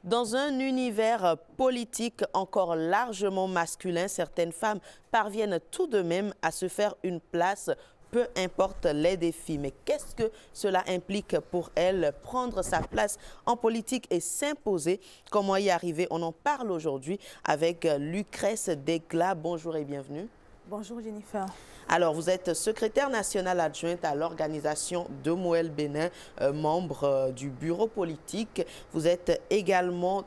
Dans un univers politique encore largement masculin, certaines femmes parviennent tout de même à se faire une place, peu importe les défis. Mais qu'est-ce que cela implique pour elles? Prendre sa place en politique et s'imposer. Comment y arriver? On en parle aujourd'hui avec Lucrèce Desclas. Bonjour et bienvenue. Bonjour Jennifer. Alors, vous êtes secrétaire nationale adjointe à l'organisation Demoël Bénin, membre du bureau politique. Vous êtes également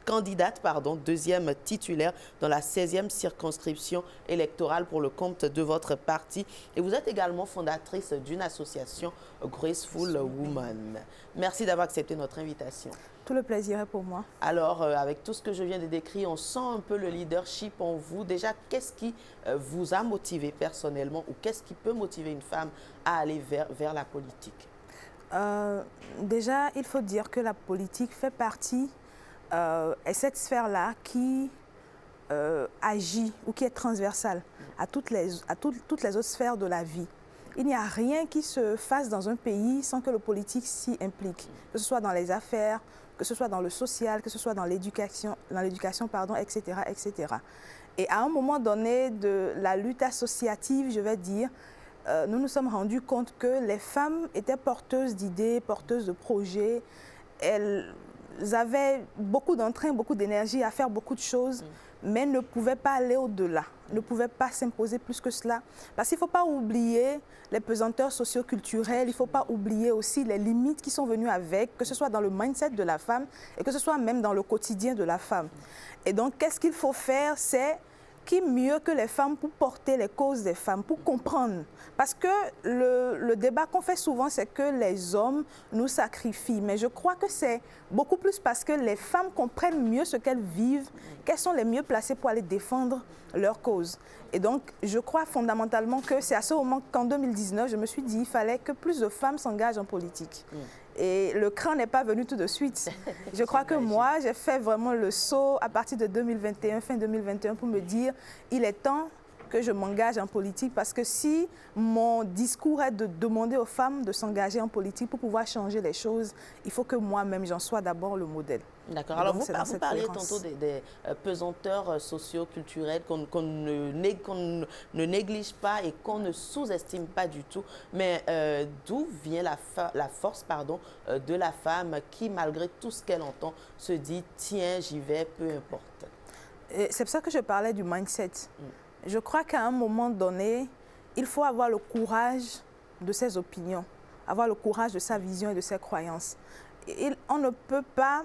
candidate, deuxième titulaire dans la 16e circonscription électorale pour le compte de votre parti. Et vous êtes également fondatrice d'une association Graceful Woman. Merci d'avoir accepté notre invitation. Tout le plaisir est pour moi. Alors, avec tout ce que je viens de décrire, on sent un peu le leadership en vous. Déjà, qu'est-ce qui vous a motivé personnellement ou qu'est-ce qui peut motiver une femme à aller vers la politique? Déjà, il faut dire que la politique fait partie est cette sphère-là qui agit ou qui est transversale à toutes les autres sphères de la vie. Il n'y a rien qui se fasse dans un pays sans que le politique s'y implique, que ce soit dans les affaires, que ce soit dans le social, que ce soit dans l'éducation, etc., etc. Et à un moment donné de la lutte associative, je vais dire, nous nous sommes rendus compte que les femmes étaient porteuses d'idées, porteuses de projets. Elles avaient beaucoup d'entrain, beaucoup d'énergie à faire beaucoup de choses, mais ne pouvaient pas aller au-delà, ne pouvaient pas s'imposer plus que cela. Parce qu'il ne faut pas oublier les pesanteurs socio-culturelles, il ne faut pas oublier aussi les limites qui sont venues avec, que ce soit dans le mindset de la femme et que ce soit même dans le quotidien de la femme. Et donc, qu'est-ce qu'il faut faire? C'est qui mieux que les femmes pour porter les causes des femmes, pour comprendre. Parce que le débat qu'on fait souvent, c'est que les hommes nous sacrifient. Mais je crois que c'est beaucoup plus parce que les femmes comprennent mieux ce qu'elles vivent, qu'elles sont les mieux placées pour aller défendre leur cause. Et donc, je crois fondamentalement que c'est à ce moment qu'en 2019, je me suis dit qu'il fallait que plus de femmes s'engagent en politique. Et le cran n'est pas venu tout de suite. Je crois que moi, j'ai fait vraiment le saut à partir de 2021, fin 2021, pour me dire il est temps que je m'engage en politique parce que si mon discours est de demander aux femmes de s'engager en politique pour pouvoir changer les choses, il faut que moi-même, j'en sois d'abord le modèle. D'accord. Alors, vous parliez tantôt des pesanteurs socio-culturels qu'on ne néglige pas et qu'on ne sous-estime pas du tout. Mais d'où vient la force de la femme qui, malgré tout ce qu'elle entend, se dit « tiens, j'y vais, peu importe ». C'est pour ça que je parlais du mindset. Je crois qu'à un moment donné, il faut avoir le courage de ses opinions, avoir le courage de sa vision et de ses croyances. On ne peut pas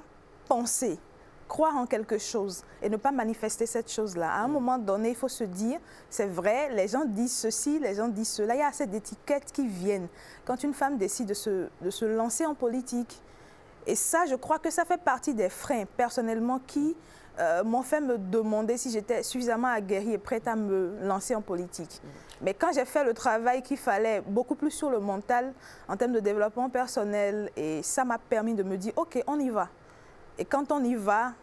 penser, croire en quelque chose et ne pas manifester cette chose-là. À un moment donné, il faut se dire, c'est vrai, les gens disent ceci, les gens disent cela. Il y a assez d'étiquettes qui viennent quand une femme décide de se lancer en politique. Et ça, je crois que ça fait partie des freins, personnellement, qui m'ont fait me demander si j'étais suffisamment aguerrie et prête à me lancer en politique. Mais quand j'ai fait le travail qu'il fallait, beaucoup plus sur le mental, en termes de développement personnel, et ça m'a permis de me dire, OK, on y va. Et quand on y va,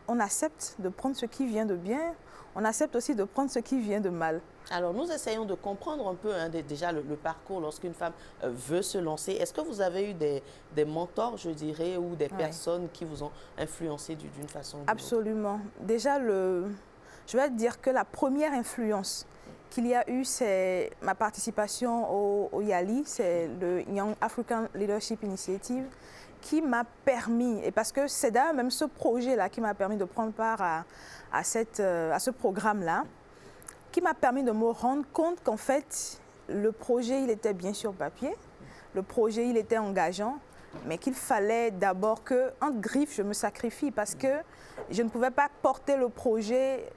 on accepte de prendre ce qui vient de bien, on accepte aussi de prendre ce qui vient de mal. Alors, nous essayons de comprendre un peu déjà le parcours lorsqu'une femme veut se lancer. Est-ce que vous avez eu des mentors, je dirais, ou des personnes qui vous ont influencé d'une façon ou d'une autre? Absolument. Déjà, je vais dire que la première influence qu'il y a eu, c'est ma participation au YALI, c'est le Young African Leadership Initiative, qui m'a permis, et parce que c'est d'ailleurs même ce projet-là qui m'a permis de prendre part à ce programme-là, qui m'a permis de me rendre compte qu'en fait, le projet, il était bien sur papier, le projet, il était engageant, mais qu'il fallait d'abord que, entre griffes, je me sacrifie parce que je ne pouvais pas porter le projet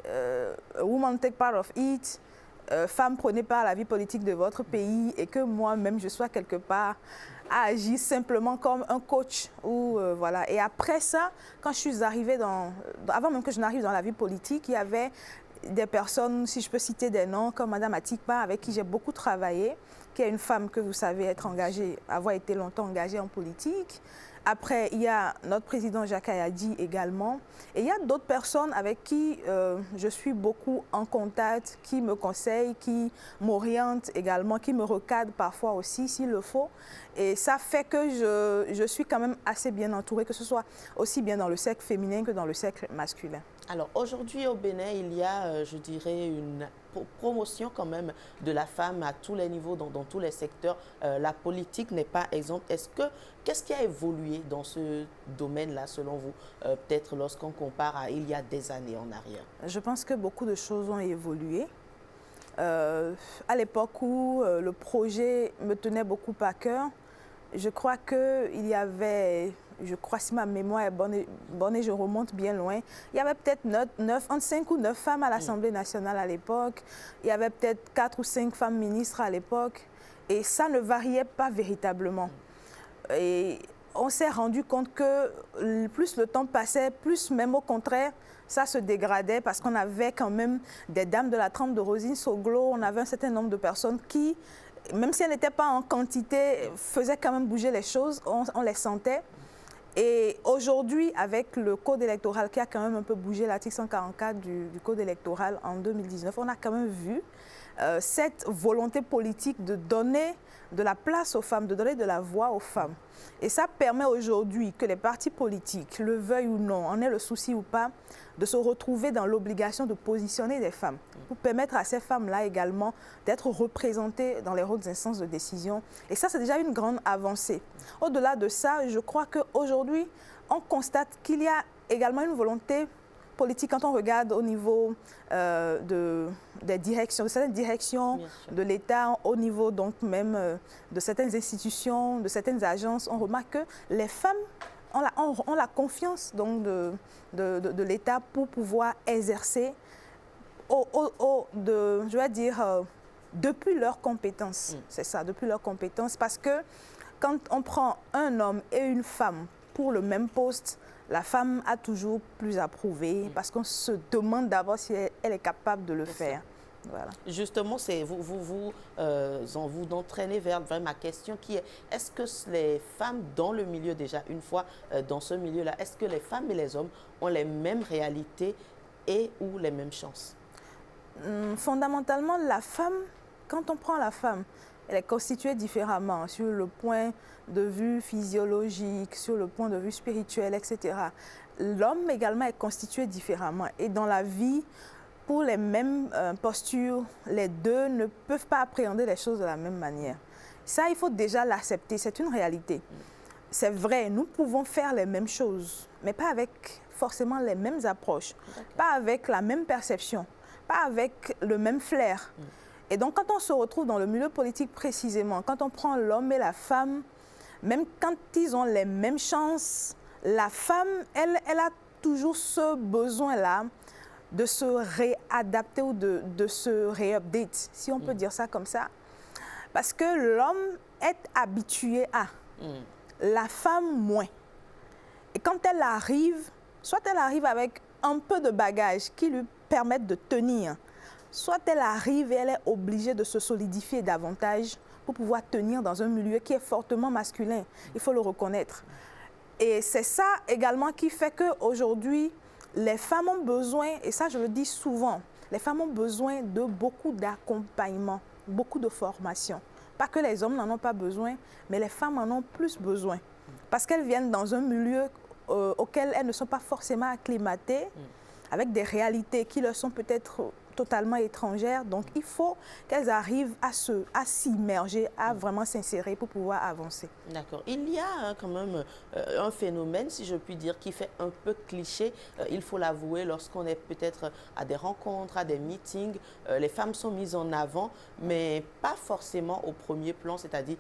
Women Take Part of It, Femmes prenez part à la vie politique de votre pays et que moi-même, je sois quelque part à agir simplement comme un coach. Voilà. Et après ça, quand je suis arrivée avant même que je n'arrive dans la vie politique, il y avait des personnes, si je peux citer des noms, comme Madame Atikpa, avec qui j'ai beaucoup travaillé, qui est une femme que vous savez être engagée, avoir été longtemps engagée en politique. Après, il y a notre président Jacques Ayadi également. Et il y a d'autres personnes avec qui je suis beaucoup en contact, qui me conseillent, qui m'orientent également, qui me recadrent parfois aussi s'il le faut. Et ça fait que je suis quand même assez bien entourée, que ce soit aussi bien dans le cercle féminin que dans le cercle masculin. Alors aujourd'hui au Bénin, il y a, je dirais, une promotion quand même de la femme à tous les niveaux, dans tous les secteurs. La politique n'est pas exemple. Qu'est-ce qui a évolué dans ce domaine-là, selon vous, peut-être lorsqu'on compare à il y a des années en arrière? Je pense que beaucoup de choses ont évolué. À l'époque où le projet me tenait beaucoup à cœur, je crois qu'il y avait, si ma mémoire est bonne et je remonte bien loin, il y avait peut-être entre 5 ou 9 femmes à l'Assemblée nationale à l'époque, il y avait peut-être 4 ou 5 femmes ministres à l'époque, et ça ne variait pas véritablement. Et on s'est rendu compte que plus le temps passait, plus même au contraire, ça se dégradait parce qu'on avait quand même des dames de la trempe de Rosine Soglo, on avait un certain nombre de personnes qui, même si elles n'étaient pas en quantité, faisaient quand même bouger les choses, on les sentait. Et aujourd'hui, avec le code électoral qui a quand même un peu bougé, l'article 144 du code électoral en 2019, on a quand même vu cette volonté politique de donner de la place aux femmes, de donner de la voix aux femmes. Et ça permet aujourd'hui que les partis politiques, le veuillent ou non, en aient le souci ou pas, de se retrouver dans l'obligation de positionner des femmes, pour permettre à ces femmes-là également d'être représentées dans les hautes instances de décision. Et ça, c'est déjà une grande avancée. Au-delà de ça, je crois qu'aujourd'hui, on constate qu'il y a également une volonté politique quand on regarde au niveau des directions, de certaines directions de l'État, au niveau donc même de certaines institutions, de certaines agences, on remarque que les femmes ont la confiance donc de l'État pour pouvoir exercer, je vais dire, depuis leurs compétences. C'est ça, depuis leurs compétences. Parce que quand on prend un homme et une femme pour le même poste, la femme a toujours plus à prouver parce qu'on se demande d'abord si elle est capable de le faire. Voilà. Justement, c'est vous entraînez vers ma question qui est, est-ce que les femmes dans le milieu déjà, une fois dans ce milieu-là, est-ce que les femmes et les hommes ont les mêmes réalités et ou les mêmes chances? Fondamentalement, la femme, quand on prend la femme, elle est constituée différemment sur le point de vue physiologique, sur le point de vue spirituel, etc. L'homme également est constitué différemment. Et dans la vie, pour les mêmes postures, les deux ne peuvent pas appréhender les choses de la même manière. Ça, il faut déjà l'accepter, c'est une réalité. C'est vrai, nous pouvons faire les mêmes choses, mais pas avec forcément les mêmes approches, pas avec la même perception, pas avec le même flair. Et donc, quand on se retrouve dans le milieu politique précisément, quand on prend l'homme et la femme, même quand ils ont les mêmes chances, la femme, elle a toujours ce besoin-là de se réadapter ou de se réupdate, si on peut dire ça comme ça. Parce que l'homme est habitué à, la femme moins. Et quand elle arrive, soit elle arrive avec un peu de bagages qui lui permettent de tenir, soit elle arrive et elle est obligée de se solidifier davantage pour pouvoir tenir dans un milieu qui est fortement masculin. Il faut le reconnaître. Et c'est ça également qui fait qu'aujourd'hui, les femmes ont besoin, et ça je le dis souvent, les femmes ont besoin de beaucoup d'accompagnement, beaucoup de formation. Pas que les hommes n'en ont pas besoin, mais les femmes en ont plus besoin. Parce qu'elles viennent dans un milieu auquel elles ne sont pas forcément acclimatées, avec des réalités qui leur sont peut-être totalement étrangères. Donc, il faut qu'elles arrivent à s'immerger, à vraiment s'insérer pour pouvoir avancer. D'accord. Il y a quand même un phénomène, si je puis dire, qui fait un peu cliché. Il faut l'avouer, lorsqu'on est peut-être à des rencontres, à des meetings, les femmes sont mises en avant, mais pas forcément au premier plan, c'est-à-dire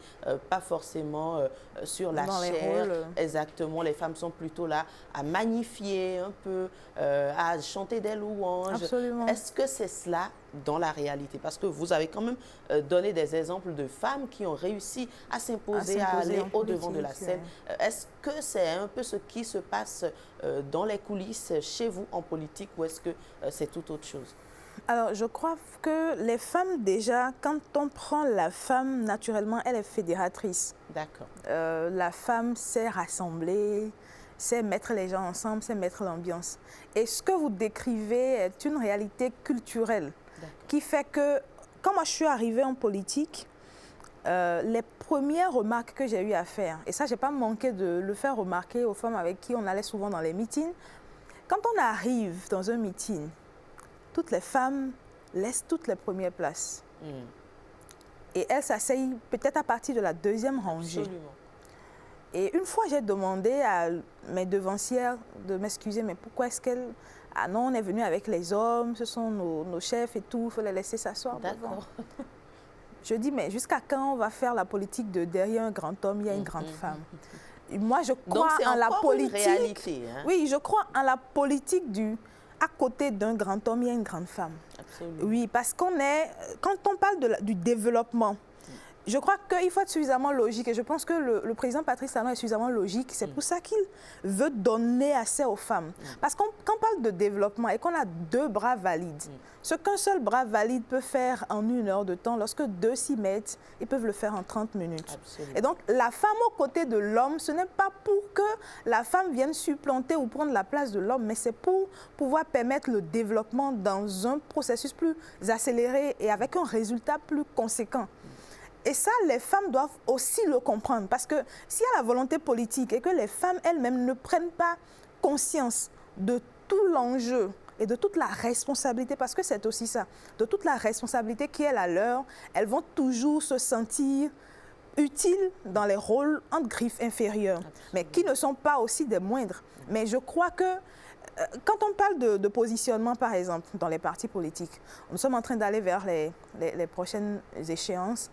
pas forcément sur la chair. Exactement. Les femmes sont plutôt là à magnifier un peu, à chanter des louanges. Absolument. Est-ce que c'est cela dans la réalité? Parce que vous avez quand même donné des exemples de femmes qui ont réussi à s'imposer, à aller au-devant de la scène. Est-ce que c'est un peu ce qui se passe dans les coulisses chez vous en politique ou est-ce que c'est tout autre chose? Alors, je crois que les femmes, déjà, quand on prend la femme, naturellement, elle est fédératrice. D'accord. La femme sait rassembler, sait mettre les gens ensemble, sait mettre l'ambiance. Et ce que vous décrivez est une réalité culturelle qui fait que, quand moi je suis arrivée en politique, les premières remarques que j'ai eu à faire, et ça, je n'ai pas manqué de le faire remarquer aux femmes avec qui on allait souvent dans les meetings, quand on arrive dans un meeting, toutes les femmes laissent toutes les premières places. Et elles s'asseyent peut-être à partir de la deuxième rangée. Absolument. Et une fois, j'ai demandé à mes devancières de m'excuser, mais pourquoi est-ce qu'elles... Ah non, on est venu avec les hommes, ce sont nos chefs et tout, il faut les laisser s'asseoir devant. Je dis, mais jusqu'à quand on va faire la politique de derrière un grand homme, il y a une grande femme? Moi, je crois en la politique. Une réalité, hein? Oui, je crois en la politique du à côté d'un grand homme, il y a une grande femme. Absolument. Oui, parce qu'on est, quand on parle du développement, je crois qu'il faut être suffisamment logique et je pense que le président Patrice Talon est suffisamment logique. C'est pour ça qu'il veut donner assez aux femmes. Parce qu'on quand on parle de développement et qu'on a deux bras valides, ce qu'un seul bras valide peut faire en 1 heure de temps, lorsque deux s'y mettent, ils peuvent le faire en 30 minutes. Absolument. Et donc, la femme aux côtés de l'homme, ce n'est pas pour que la femme vienne supplanter ou prendre la place de l'homme, mais c'est pour pouvoir permettre le développement dans un processus plus accéléré et avec un résultat plus conséquent. Et ça, les femmes doivent aussi le comprendre. Parce que s'il y a la volonté politique et que les femmes elles-mêmes ne prennent pas conscience de tout l'enjeu et de toute la responsabilité, parce que c'est aussi ça, de toute la responsabilité qui est la leur, elles vont toujours se sentir utiles dans les rôles entre griffes inférieures, mais qui ne sont pas aussi des moindres. Mais je crois que quand on parle de positionnement, par exemple, dans les partis politiques, nous sommes en train d'aller vers les prochaines échéances.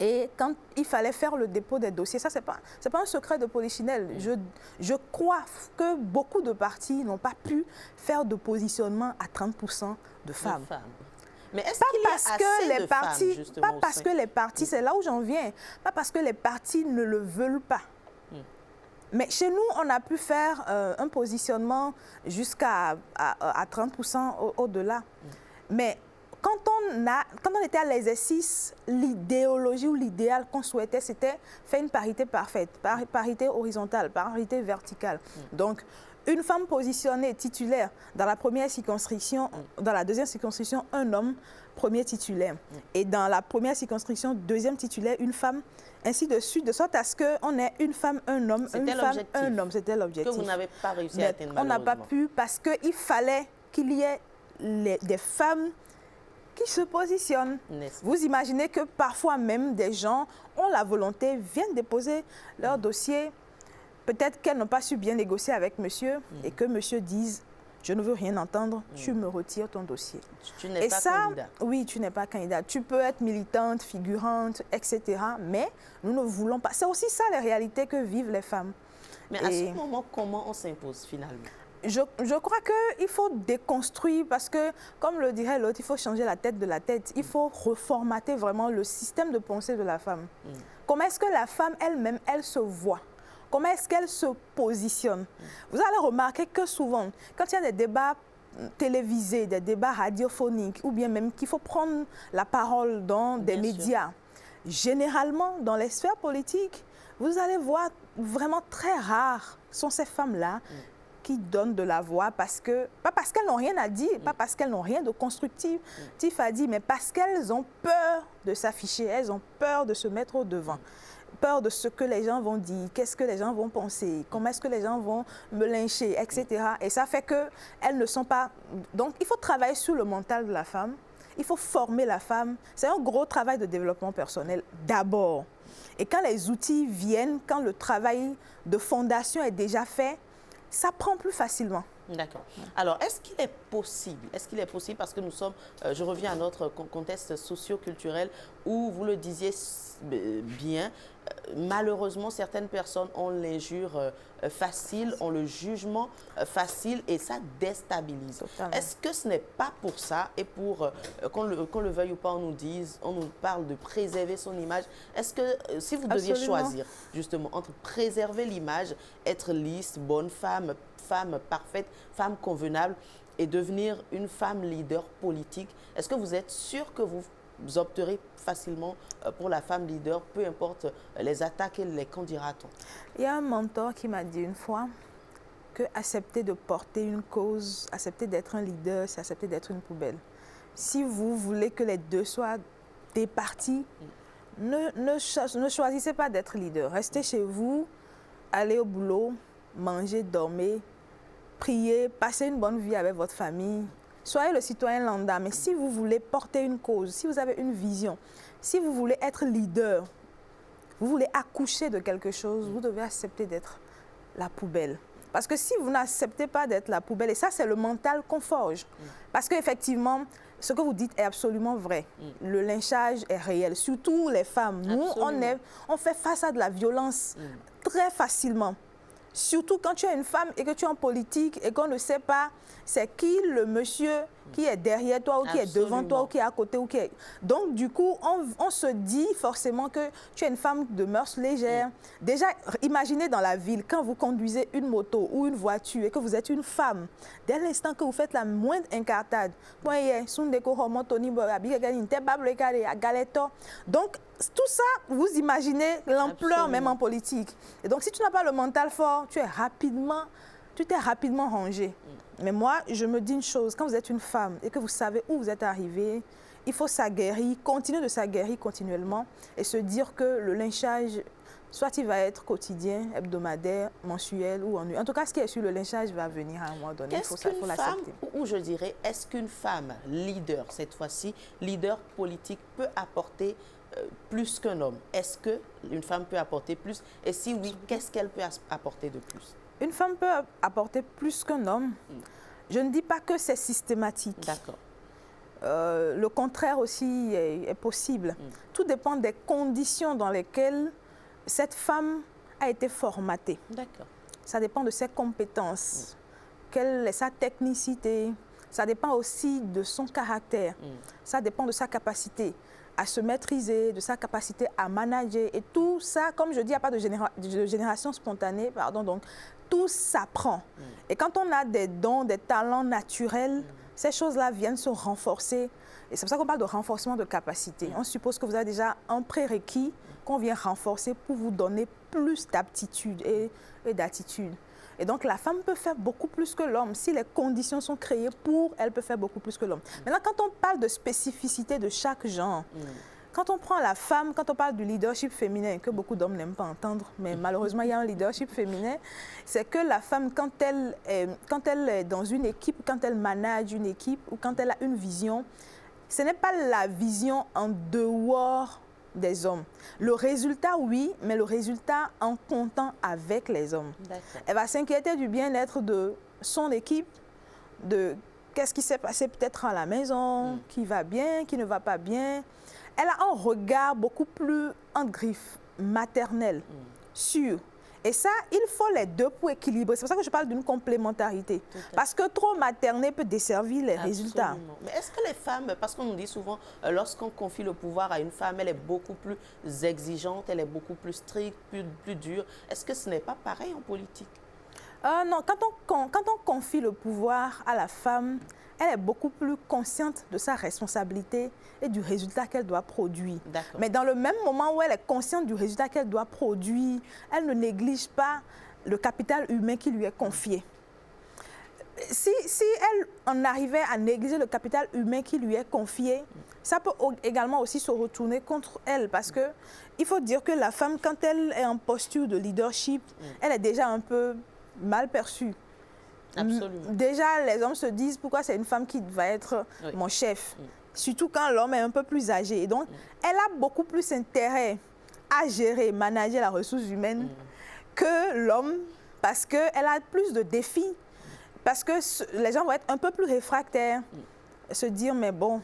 Et quand il fallait faire le dépôt des dossiers, ça, c'est pas un secret de polichinelle. Je crois que beaucoup de partis n'ont pas pu faire de positionnement à 30% de femmes. Mais est-ce qu'il y a assez de femmes, justement, pas parce que les partis, c'est là où j'en viens, pas parce que les partis ne le veulent pas. Mais chez nous, on a pu faire un positionnement jusqu'à 30% au-delà. Mais quand on était à l'exercice, l'idéologie ou l'idéal qu'on souhaitait, c'était faire une parité parfaite, parité horizontale, parité verticale. Donc, une femme positionnée titulaire dans la première circonscription, dans la deuxième circonscription, un homme premier titulaire. Et dans la première circonscription, deuxième titulaire, une femme, ainsi de suite, de sorte à ce qu'on ait une femme, un homme, une femme, un homme. C'était l'objectif. Que vous n'avez pas réussi à atteindre, on n'a pas pu parce qu'il fallait qu'il y ait des femmes qui se positionnent. Vous imaginez que parfois même des gens ont la volonté, viennent déposer leur dossier. Peut-être qu'elles n'ont pas su bien négocier avec monsieur et que monsieur dise « je ne veux rien entendre, tu me retires ton dossier ». Tu n'es pas candidat. Oui, tu n'es pas candidat. Tu peux être militante, figurante, etc. Mais nous ne voulons pas. C'est aussi ça les réalités que vivent les femmes. Mais à ce moment, comment on s'impose finalement? Je crois qu'il faut déconstruire parce que, comme le dirait l'autre, il faut changer la tête de la tête. Il faut reformater vraiment le système de pensée de la femme. Comment est-ce que la femme elle-même, elle se voit? Comment est-ce qu'elle se positionne? Vous allez remarquer que souvent, quand il y a des débats télévisés, des débats radiophoniques, ou bien même qu'il faut prendre la parole dans des médias, généralement, dans les sphères politiques, vous allez voir vraiment très rares sont ces femmes-là qui donnent de la voix parce que, pas parce qu'elles n'ont rien à dire, pas parce qu'elles n'ont rien de constructif à dire, mais parce qu'elles ont peur de s'afficher, elles ont peur de se mettre au devant, peur de ce que les gens vont dire, qu'est-ce que les gens vont penser, comment est-ce que les gens vont me lyncher, etc. Et ça fait qu'elles ne sont pas... Donc, il faut travailler sur le mental de la femme, il faut former la femme. C'est un gros travail de développement personnel d'abord. Et quand les outils viennent, quand le travail de fondation est déjà fait, ça prend plus facilement. D'accord. Alors, est-ce qu'il est possible, parce que nous sommes, je reviens à notre contexte socio-culturel où, vous le disiez bien, malheureusement, certaines personnes ont l'injure facile, ont le jugement facile et ça déstabilise. Est-ce que ce n'est pas pour ça et pour qu'on le veuille ou pas, on nous parle de préserver son image. Est-ce que si vous deviez choisir justement entre préserver l'image, être lisse, bonne femme, femme parfaite, femme convenable et devenir une femme leader politique, est-ce que vous êtes sûr que vous opterez facilement pour la femme leader, peu importe les attaques et les qu'en dira-t-on? Il y a un mentor qui m'a dit une fois que accepter de porter une cause, accepter d'être un leader, c'est accepter d'être une poubelle. Si vous voulez que les deux soient départis, ne choisissez pas d'être leader. Restez chez vous, allez au boulot, mangez, dormez, priez, passez une bonne vie avec votre famille. Soyez le citoyen lambda, mais si vous voulez porter une cause, si vous avez une vision, si vous voulez être leader, vous voulez accoucher de quelque chose, vous devez accepter d'être la poubelle. Parce que si vous n'acceptez pas d'être la poubelle, et ça c'est le mental qu'on forge, parce qu'effectivement, ce que vous dites est absolument vrai. Le lynchage est réel, surtout les femmes. Nous, on fait face à de la violence très facilement. Surtout quand tu es une femme et que tu es en politique et qu'on ne sait pas c'est qui le monsieur qui est derrière toi ou qui est devant toi ou qui est à côté. Donc, du coup, on se dit forcément que tu es une femme de mœurs légères. Déjà, imaginez dans la ville, quand vous conduisez une moto ou une voiture et que vous êtes une femme, dès l'instant que vous faites la moindre incartade, donc, tout ça, vous imaginez l'ampleur même en politique. Et donc, si tu n'as pas le mental fort, tu t'es rapidement rangé. Mais moi, je me dis une chose, quand vous êtes une femme et que vous savez où vous êtes arrivé, il faut s'aguerrir, continuer de s'aguerrir continuellement et se dire que le lynchage, soit il va être quotidien, hebdomadaire, mensuel ou annuel. En tout cas, ce qui est sur le lynchage va venir à un moment donné. Qu'est-ce qu'une femme, ou je dirais, est-ce qu'une femme leader, cette fois-ci, leader politique, peut apporter plus qu'un homme? Est-ce qu'une femme peut apporter plus? Et si oui, qu'est-ce qu'elle peut apporter de plus? Une femme peut apporter plus qu'un homme. Je ne dis pas que c'est systématique. D'accord. Le contraire aussi est possible. Tout dépend des conditions dans lesquelles cette femme a été formatée. D'accord. Ça dépend de ses compétences, quelle est sa technicité. Ça dépend aussi de son caractère. Ça dépend de sa capacité à se maîtriser, de sa capacité à manager. Et tout ça, comme je dis, il n'y a pas de génération spontanée, pardon, donc tout s'apprend. Et quand on a des dons, des talents naturels, ces choses-là viennent se renforcer. Et c'est pour ça qu'on parle de renforcement de capacité. On suppose que vous avez déjà un prérequis qu'on vient renforcer pour vous donner plus d'aptitude et d'attitude. Et donc, la femme peut faire beaucoup plus que l'homme. Si les conditions sont créées pour, elle peut faire beaucoup plus que l'homme. Maintenant, quand on parle de spécificité de chaque genre, quand on prend la femme, quand on parle du leadership féminin, que beaucoup d'hommes n'aiment pas entendre, mais malheureusement, il y a un leadership féminin, c'est que la femme, quand elle est dans une équipe, quand elle manage une équipe ou quand elle a une vision, ce n'est pas la vision en dehors des hommes. Le résultat, oui, mais le résultat en comptant avec les hommes. Elle va s'inquiéter du bien-être de son équipe, de qu'est-ce qui s'est passé peut-être à la maison, qui va bien, qui ne va pas bien. Elle a un regard beaucoup plus en griffe, maternel, sur. Et ça, il faut les deux pour équilibrer. C'est pour ça que je parle d'une complémentarité. Parce que trop materner peut desservir les résultats. Mais est-ce que les femmes, parce qu'on nous dit souvent, lorsqu'on confie le pouvoir à une femme, elle est beaucoup plus exigeante, elle est beaucoup plus stricte, plus dure. Est-ce que ce n'est pas pareil en politique? Non, quand on confie le pouvoir à la femme, elle est beaucoup plus consciente de sa responsabilité et du résultat qu'elle doit produire. Mais dans le même moment où elle est consciente du résultat qu'elle doit produire, elle ne néglige pas le capital humain qui lui est confié. Si elle en arrivait à négliger le capital humain qui lui est confié, ça peut également aussi se retourner contre elle parce que il faut dire que la femme, quand elle est en posture de leadership, elle est déjà un peu mal perçue. Absolument. Déjà, les hommes se disent pourquoi c'est une femme qui va être mon chef. Surtout quand l'homme est un peu plus âgé. Et donc, elle a beaucoup plus intérêt à gérer, manager la ressource humaine que l'homme parce qu'elle a plus de défis. Parce que les gens vont être un peu plus réfractaires. Se dire, mais bon,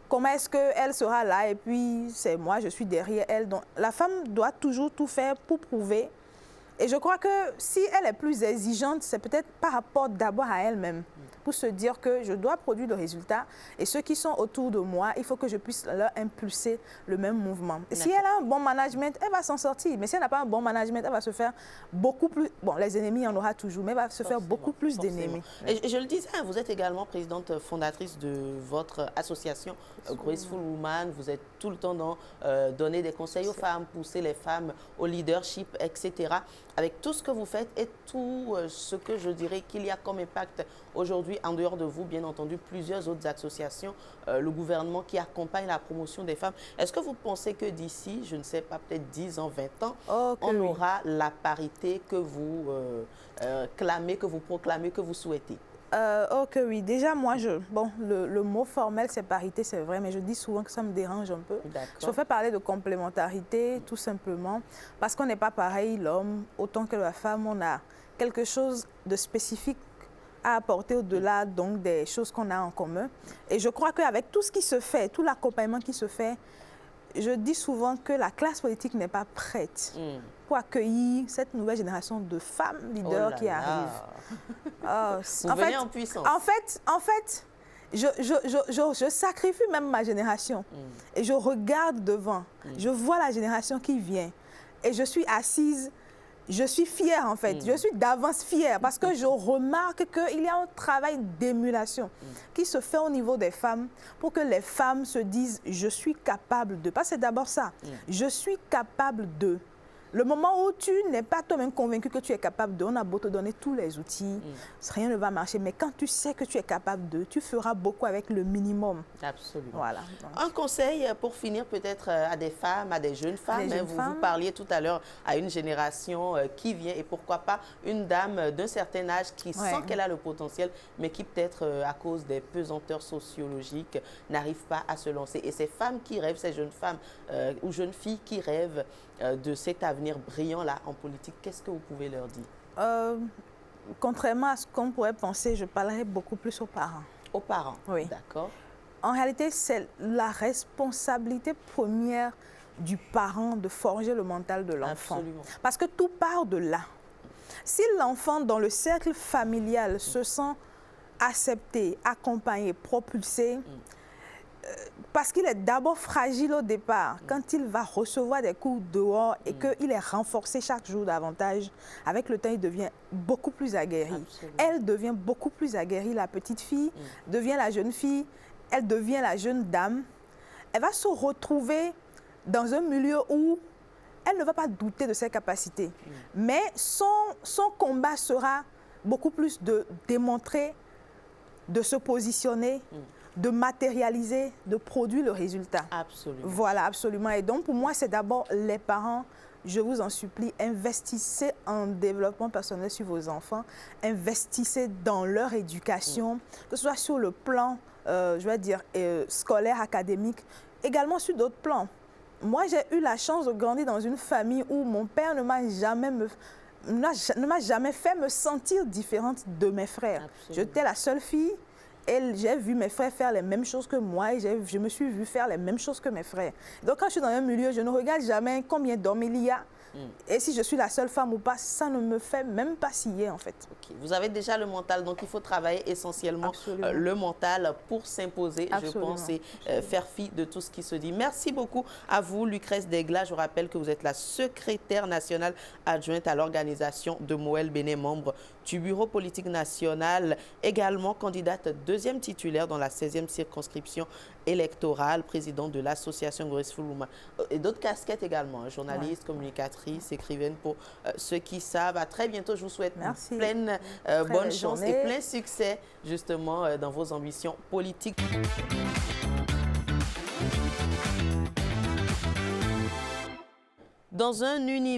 comment est-ce qu'elle sera là et puis c'est moi, je suis derrière elle. Donc la femme doit toujours tout faire pour prouver. Et je crois que si elle est plus exigeante, c'est peut-être par rapport d'abord à elle-même, pour se dire que je dois produire le résultat et ceux qui sont autour de moi, il faut que je puisse leur impulser le même mouvement. Et si elle a un bon management, elle va s'en sortir. Mais si elle n'a pas un bon management, elle va se faire beaucoup plus... Bon, les ennemis, il y en aura toujours, mais elle va se faire beaucoup plus d'ennemis. Et je le disais, vous êtes également présidente fondatrice de votre association Graceful Woman. Vous êtes tout le temps dans donner des conseils aux femmes, pousser les femmes au leadership, etc. Avec tout ce que vous faites et tout ce que je dirais qu'il y a comme impact aujourd'hui en dehors de vous, bien entendu, plusieurs autres associations, le gouvernement qui accompagne la promotion des femmes. Est-ce que vous pensez que d'ici, je ne sais pas, peut-être 10 ans, 20 ans, on aura la parité que vous clamez, que vous proclamez, que vous souhaitez? Ok, oui. Déjà, moi, bon, le mot formel, c'est parité, c'est vrai, mais je dis souvent que ça me dérange un peu. Je préfère parler de complémentarité, tout simplement, parce qu'on n'est pas pareil, l'homme, autant que la femme, on a quelque chose de spécifique à apporter au-delà donc des choses qu'on a en commun. Et je crois qu'avec tout ce qui se fait, tout l'accompagnement qui se fait, je dis souvent que la classe politique n'est pas prête pour accueillir cette nouvelle génération de femmes leaders qui arrivent. Vous venez en puissance. En fait, je sacrifie même ma génération et je regarde devant. Je vois la génération qui vient et je suis assise. Je suis fière en fait, je suis d'avance fière parce que je remarque qu'il y a un travail d'émulation qui se fait au niveau des femmes pour que les femmes se disent « je suis capable de ». Parce que c'est d'abord ça, je suis capable de. Le moment où tu n'es pas toi-même convaincu que tu es capable de, on a beau te donner tous les outils, rien ne va marcher. Mais quand tu sais que tu es capable de, tu feras beaucoup avec le minimum. Absolument. Voilà. Un conseil pour finir peut-être à des femmes, à des jeunes femmes. Vous parliez tout à l'heure à une génération qui vient et pourquoi pas une dame d'un certain âge qui sent qu'elle a le potentiel, mais qui peut-être à cause des pesanteurs sociologiques n'arrive pas à se lancer. Et ces femmes qui rêvent, ces jeunes femmes ou jeunes filles qui rêvent de cet avenir brillant-là en politique, qu'est-ce que vous pouvez leur dire? Contrairement à ce qu'on pourrait penser, je parlerai beaucoup plus aux parents. Aux parents? Oui. D'accord. En réalité, c'est la responsabilité première du parent de forger le mental de l'enfant. Absolument. Parce que tout part de là. Si l'enfant, dans le cercle familial, se sent accepté, accompagné, propulsé, parce qu'il est d'abord fragile au départ, quand il va recevoir des coups dehors et qu'il est renforcé chaque jour davantage, avec le temps, il devient beaucoup plus aguerri. Absolument. Elle devient beaucoup plus aguerrie, la petite fille devient la jeune fille, elle devient la jeune dame. Elle va se retrouver dans un milieu où elle ne va pas douter de ses capacités. Mais son combat sera beaucoup plus de démontrer, de se positionner, de matérialiser, de produire le résultat. Absolument. Voilà, absolument. Et donc, pour moi, c'est d'abord les parents. Je vous en supplie, investissez en développement personnel sur vos enfants, investissez dans leur éducation, que ce soit sur le plan, je vais dire, scolaire, académique, également sur d'autres plans. Moi, j'ai eu la chance de grandir dans une famille où mon père ne m'a jamais fait me sentir différente de mes frères. J'étais la seule fille. Et j'ai vu mes frères faire les mêmes choses que moi et je me suis vue faire les mêmes choses que mes frères. Donc, quand je suis dans un milieu, je ne regarde jamais combien d'hommes il y a. Et si je suis la seule femme ou pas, ça ne me fait même pas scier, en fait. Okay. Vous avez déjà le mental, donc il faut travailler essentiellement le mental pour s'imposer, je pense, et faire fi de tout ce qui se dit. Merci beaucoup à vous, Lucrèce Degla. Je rappelle que vous êtes la secrétaire nationale adjointe à l'organisation de Moël Bénin, membre du bureau politique national, également candidate deuxième titulaire dans la 16e circonscription électorale, présidente de l'association Graceful Woman. Et d'autres casquettes également, journaliste, communicatrice, écrivaine pour ceux qui savent. À très bientôt, je vous souhaite pleine bonne chance et plein succès justement dans vos ambitions politiques. Dans un univers